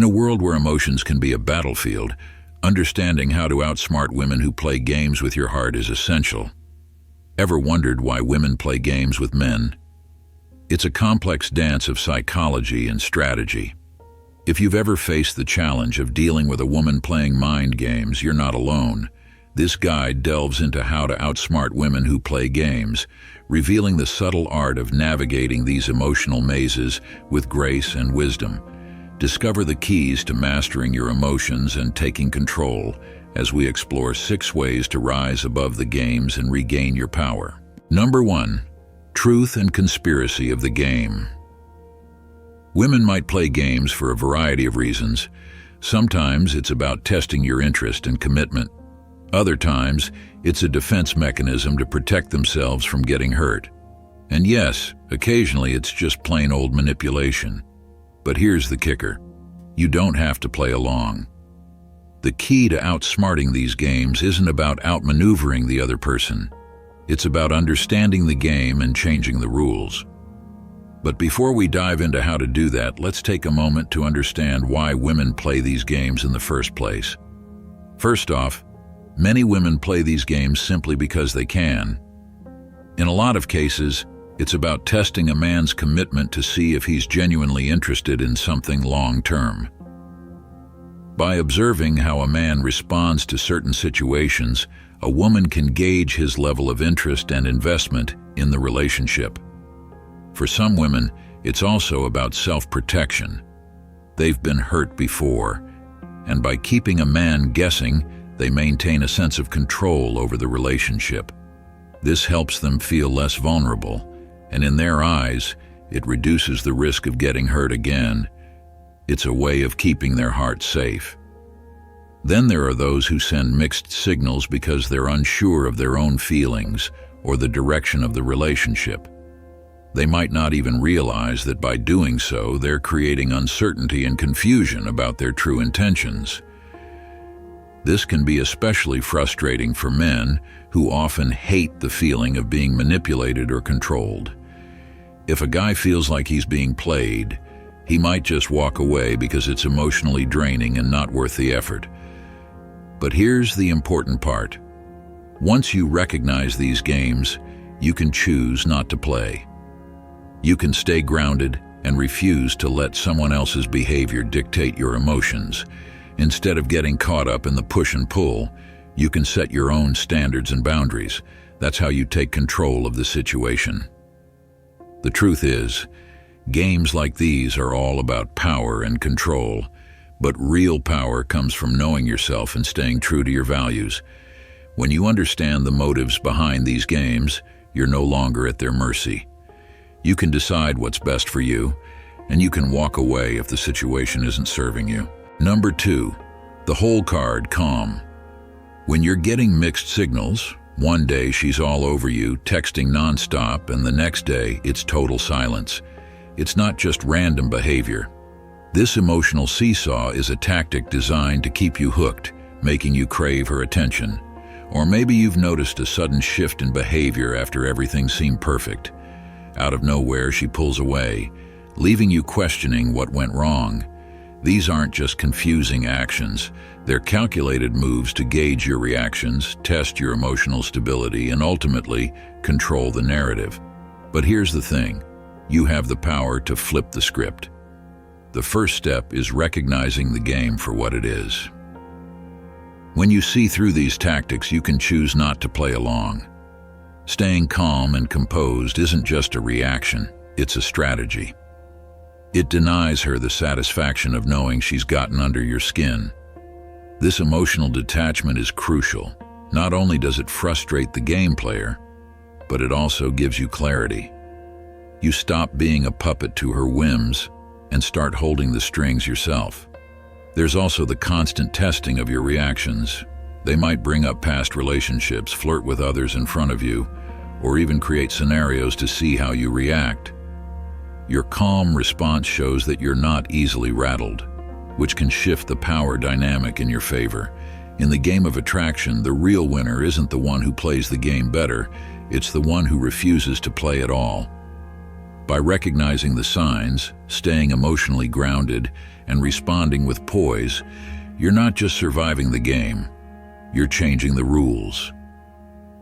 a world where emotions can be a battlefield, understanding how to outsmart women who play games with your heart is essential. Ever wondered why women play games with men? It's a complex dance of psychology and strategy. If you've ever faced the challenge of dealing with a woman playing mind games, you're not alone. This guide delves into how to outsmart women who play games, revealing the subtle art of navigating these emotional mazes with grace and wisdom. Discover the keys to mastering your emotions and taking control as we explore 6 ways to rise above the games and regain your power. Number 1. Truth and conspiracy of the game. Women might play games for a variety of reasons. Sometimes it's about testing your interest and commitment. Other times, it's a defense mechanism to protect themselves from getting hurt. And yes, occasionally it's just plain old manipulation. But here's the kicker. You don't have to play along. The key to outsmarting these games isn't about outmaneuvering the other person. It's about understanding the game and changing the rules. But before we dive into how to do that, let's take a moment to understand why women play these games in the first place. First off, many women play these games simply because they can. In a lot of cases, it's about testing a man's commitment to see if he's genuinely interested in something long-term. By observing how a man responds to certain situations, a woman can gauge his level of interest and investment in the relationship. For some women, it's also about self-protection. They've been hurt before, and by keeping a man guessing, they maintain a sense of control over the relationship. This helps them feel less vulnerable, and in their eyes, it reduces the risk of getting hurt again. It's a way of keeping their heart safe. Then there are those who send mixed signals because they're unsure of their own feelings or the direction of the relationship. They might not even realize that by doing so, they're creating uncertainty and confusion about their true intentions. This can be especially frustrating for men who often hate the feeling of being manipulated or controlled. If a guy feels like he's being played, he might just walk away because it's emotionally draining and not worth the effort. But here's the important part. Once you recognize these games, you can choose not to play. You can stay grounded and refuse to let someone else's behavior dictate your emotions. Instead of getting caught up in the push and pull, you can set your own standards and boundaries. That's how you take control of the situation. The truth is, games like these are all about power and control, but real power comes from knowing yourself and staying true to your values. When you understand the motives behind these games, you're no longer at their mercy. You can decide what's best for you, and you can walk away if the situation isn't serving you. Number 2, the whole card, calm. When you're getting mixed signals, one day she's all over you, texting nonstop, and the next day it's total silence. It's not just random behavior. This emotional seesaw is a tactic designed to keep you hooked, making you crave her attention. Or maybe you've noticed a sudden shift in behavior after everything seemed perfect. Out of nowhere, she pulls away, leaving you questioning what went wrong. These aren't just confusing actions. They're calculated moves to gauge your reactions, test your emotional stability, and ultimately control the narrative. But here's the thing. You have the power to flip the script. The first step is recognizing the game for what it is. When you see through these tactics, you can choose not to play along. Staying calm and composed isn't just a reaction, it's a strategy. It denies her the satisfaction of knowing she's gotten under your skin. This emotional detachment is crucial. Not only does it frustrate the game player, but it also gives you clarity. You stop being a puppet to her whims and start holding the strings yourself. There's also the constant testing of your reactions. They might bring up past relationships, flirt with others in front of you, or even create scenarios to see how you react. Your calm response shows that you're not easily rattled, which can shift the power dynamic in your favor. In the game of attraction, the real winner isn't the one who plays the game better, it's the one who refuses to play at all. By recognizing the signs, staying emotionally grounded, and responding with poise, you're not just surviving the game, you're changing the rules.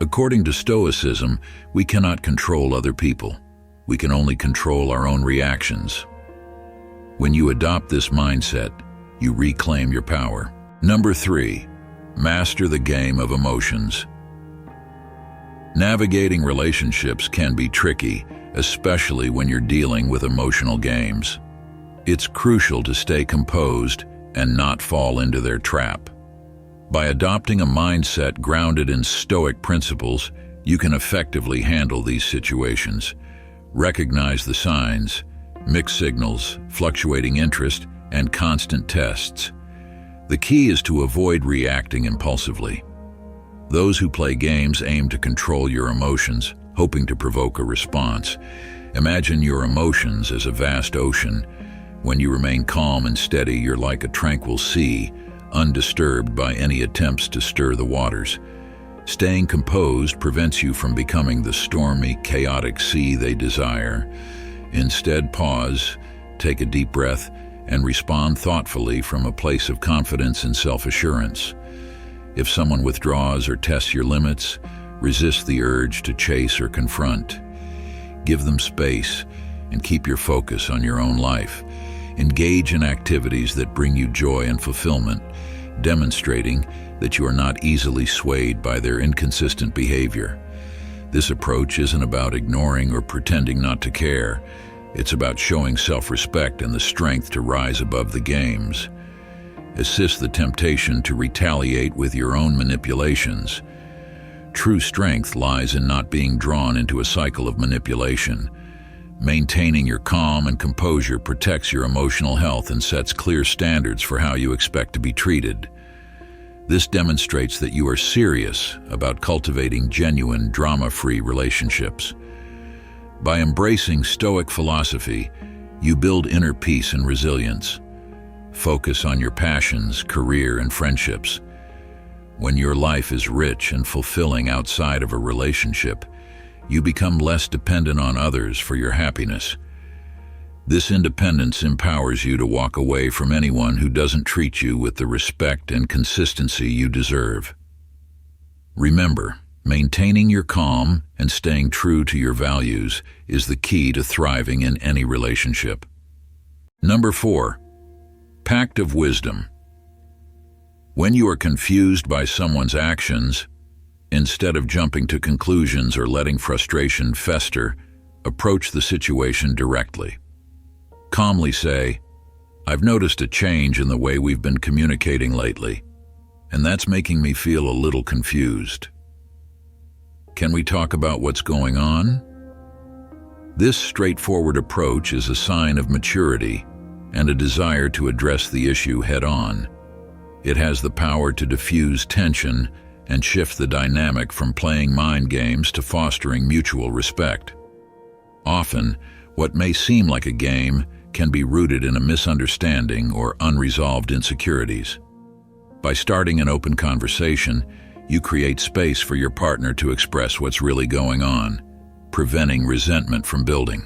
According to Stoicism, we cannot control other people. We can only control our own reactions. When you adopt this mindset, you reclaim your power. Number 3, master the game of emotions. Navigating relationships can be tricky, especially when you're dealing with emotional games. It's crucial to stay composed and not fall into their trap. By adopting a mindset grounded in Stoic principles, you can effectively handle these situations. Recognize the signs, mixed signals, fluctuating interest, and constant tests. The key is to avoid reacting impulsively. Those who play games aim to control your emotions, hoping to provoke a response. Imagine your emotions as a vast ocean. When you remain calm and steady, you're like a tranquil sea, undisturbed by any attempts to stir the waters. Staying composed prevents you from becoming the stormy, chaotic sea they desire. Instead, pause, take a deep breath, and respond thoughtfully from a place of confidence and self-assurance. If someone withdraws or tests your limits, resist the urge to chase or confront. Give them space and keep your focus on your own life. Engage in activities that bring you joy and fulfillment, demonstrating that you are not easily swayed by their inconsistent behavior. This approach isn't about ignoring or pretending not to care. It's about showing self-respect and the strength to rise above the games. Assist the temptation to retaliate with your own manipulations. True strength lies in not being drawn into a cycle of manipulation. Maintaining your calm and composure protects your emotional health and sets clear standards for how you expect to be treated. This demonstrates that you are serious about cultivating genuine, drama-free relationships. By embracing Stoic philosophy, you build inner peace and resilience. Focus on your passions, career, and friendships. When your life is rich and fulfilling outside of a relationship, you become less dependent on others for your happiness. This independence empowers you to walk away from anyone who doesn't treat you with the respect and consistency you deserve. Remember, maintaining your calm and staying true to your values is the key to thriving in any relationship. Number 4, Pact of wisdom. When you are confused by someone's actions, instead of jumping to conclusions or letting frustration fester, approach the situation directly. Calmly say, "I've noticed a change in the way we've been communicating lately, and that's making me feel a little confused. Can we talk about what's going on?" This straightforward approach is a sign of maturity and a desire to address the issue head-on. It has the power to diffuse tension and shift the dynamic from playing mind games to fostering mutual respect. Often, what may seem like a game can be rooted in a misunderstanding or unresolved insecurities. By starting an open conversation, you create space for your partner to express what's really going on, preventing resentment from building.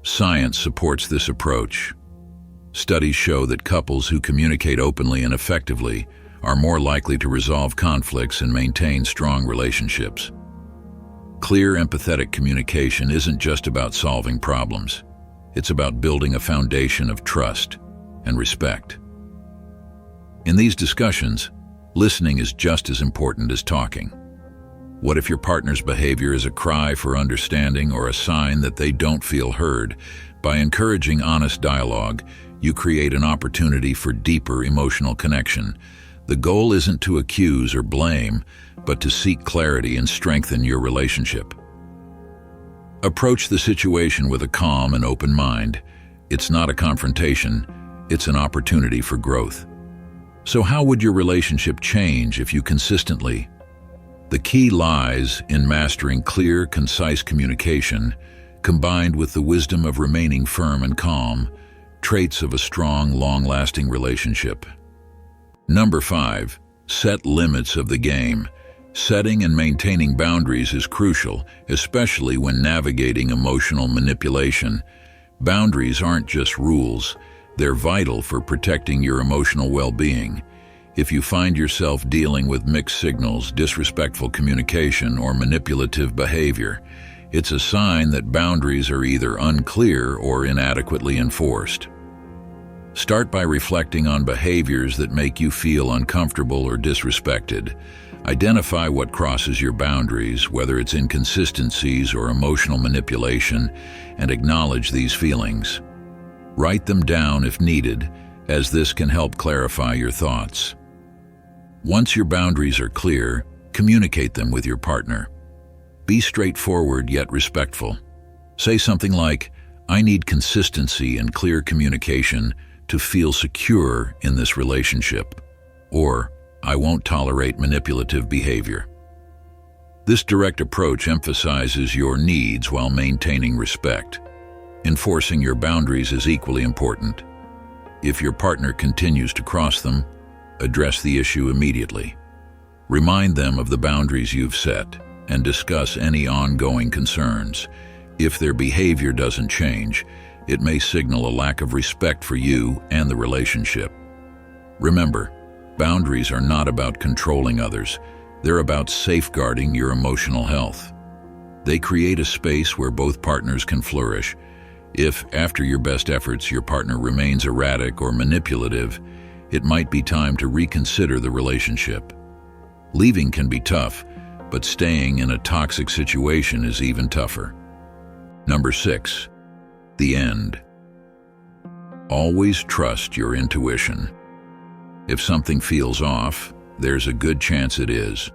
Science supports this approach. Studies show that couples who communicate openly and effectively are more likely to resolve conflicts and maintain strong relationships. Clear, empathetic communication isn't just about solving problems. It's about building a foundation of trust and respect. In these discussions, listening is just as important as talking. What if your partner's behavior is a cry for understanding or a sign that they don't feel heard? By encouraging honest dialogue, you create an opportunity for deeper emotional connection. The goal isn't to accuse or blame, but to seek clarity and strengthen your relationship. Approach the situation with a calm and open mind. It's not a confrontation, it's an opportunity for growth. So how would your relationship change if you consistently? The key lies in mastering clear, concise communication, combined with the wisdom of remaining firm and calm, traits of a strong, long-lasting relationship. Number 5, set limits of the game. Setting and maintaining boundaries is crucial, especially when navigating emotional manipulation. Boundaries aren't just rules, They're vital for protecting your emotional well-being. If you find yourself dealing with mixed signals, disrespectful communication, or manipulative behavior, it's a sign that boundaries are either unclear or inadequately enforced. Start by reflecting on behaviors that make you feel uncomfortable or disrespected. Identify what crosses your boundaries, whether it's inconsistencies or emotional manipulation, and acknowledge these feelings. Write them down if needed, as this can help clarify your thoughts. Once your boundaries are clear, communicate them with your partner. Be straightforward yet respectful. Say something like, "I need consistency and clear communication to feel secure in this relationship," or "I won't tolerate manipulative behavior." This direct approach emphasizes your needs while maintaining respect. Enforcing your boundaries is equally important. If your partner continues to cross them, address the issue immediately. Remind them of the boundaries you've set and discuss any ongoing concerns. If their behavior doesn't change, it may signal a lack of respect for you and the relationship. Remember, boundaries are not about controlling others. They're about safeguarding your emotional health. They create a space where both partners can flourish. If, after your best efforts, your partner remains erratic or manipulative, it might be time to reconsider the relationship. Leaving can be tough, but staying in a toxic situation is even tougher. Number 6, the end. Always trust your intuition. If something feels off, there's a good chance it is.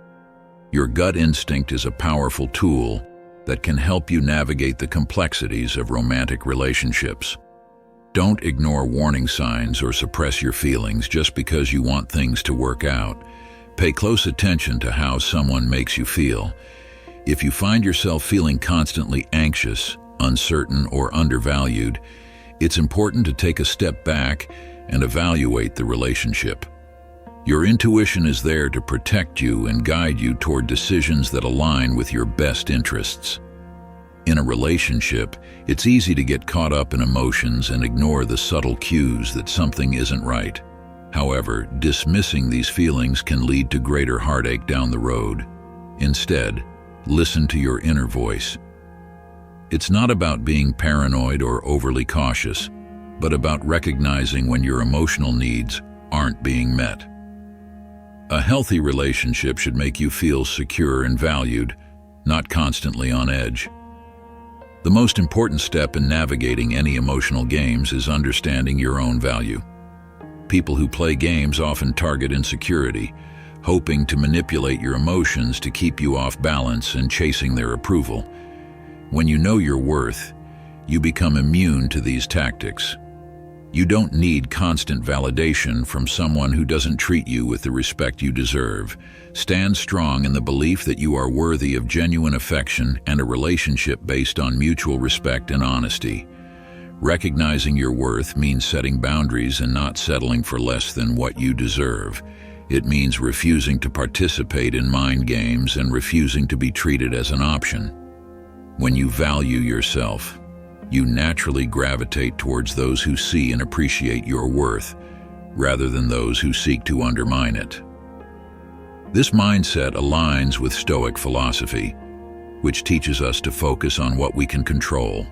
Your gut instinct is a powerful tool that can help you navigate the complexities of romantic relationships. Don't ignore warning signs or suppress your feelings just because you want things to work out. Pay close attention to how someone makes you feel. If you find yourself feeling constantly anxious, uncertain, or undervalued, it's important to take a step back and evaluate the relationship. Your intuition is there to protect you and guide you toward decisions that align with your best interests. In a relationship, it's easy to get caught up in emotions and ignore the subtle cues that something isn't right. However, dismissing these feelings can lead to greater heartache down the road. Instead, listen to your inner voice. It's not about being paranoid or overly cautious, but about recognizing when your emotional needs aren't being met. A healthy relationship should make you feel secure and valued, not constantly on edge. The most important step in navigating any emotional games is understanding your own value. People who play games often target insecurity, hoping to manipulate your emotions to keep you off balance and chasing their approval. When you know your worth, you become immune to these tactics. You don't need constant validation from someone who doesn't treat you with the respect you deserve. Stand strong in the belief that you are worthy of genuine affection and a relationship based on mutual respect and honesty. Recognizing your worth means setting boundaries and not settling for less than what you deserve. It means refusing to participate in mind games and refusing to be treated as an option. When you value yourself, you naturally gravitate towards those who see and appreciate your worth, rather than those who seek to undermine it. This mindset aligns with Stoic philosophy, which teaches us to focus on what we can control: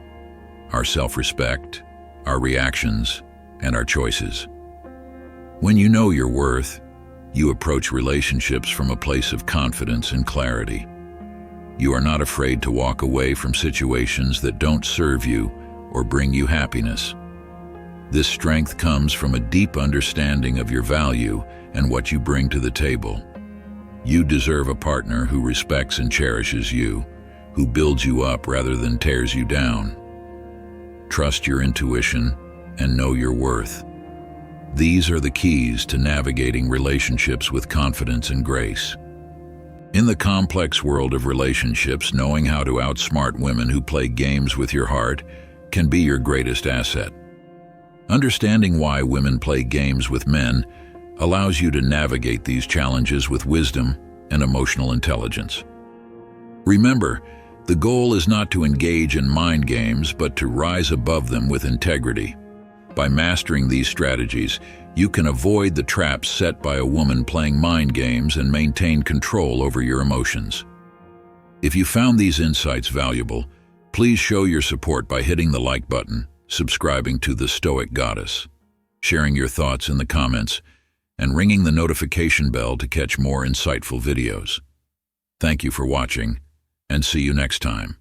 our self-respect, our reactions, and our choices. When you know your worth, you approach relationships from a place of confidence and clarity. You are not afraid to walk away from situations that don't serve you or bring you happiness. This strength comes from a deep understanding of your value and what you bring to the table. You deserve a partner who respects and cherishes you, who builds you up rather than tears you down. Trust your intuition and know your worth. These are the keys to navigating relationships with confidence and grace. In the complex world of relationships, knowing how to outsmart women who play games with your heart can be your greatest asset. Understanding why women play games with men allows you to navigate these challenges with wisdom and emotional intelligence. Remember, the goal is not to engage in mind games, but to rise above them with integrity. By mastering these strategies, you can avoid the traps set by a woman playing mind games and maintain control over your emotions. If you found these insights valuable, please show your support by hitting the like button, subscribing to the Stoic Goddess, sharing your thoughts in the comments, and ringing the notification bell to catch more insightful videos. Thank you for watching, and see you next time.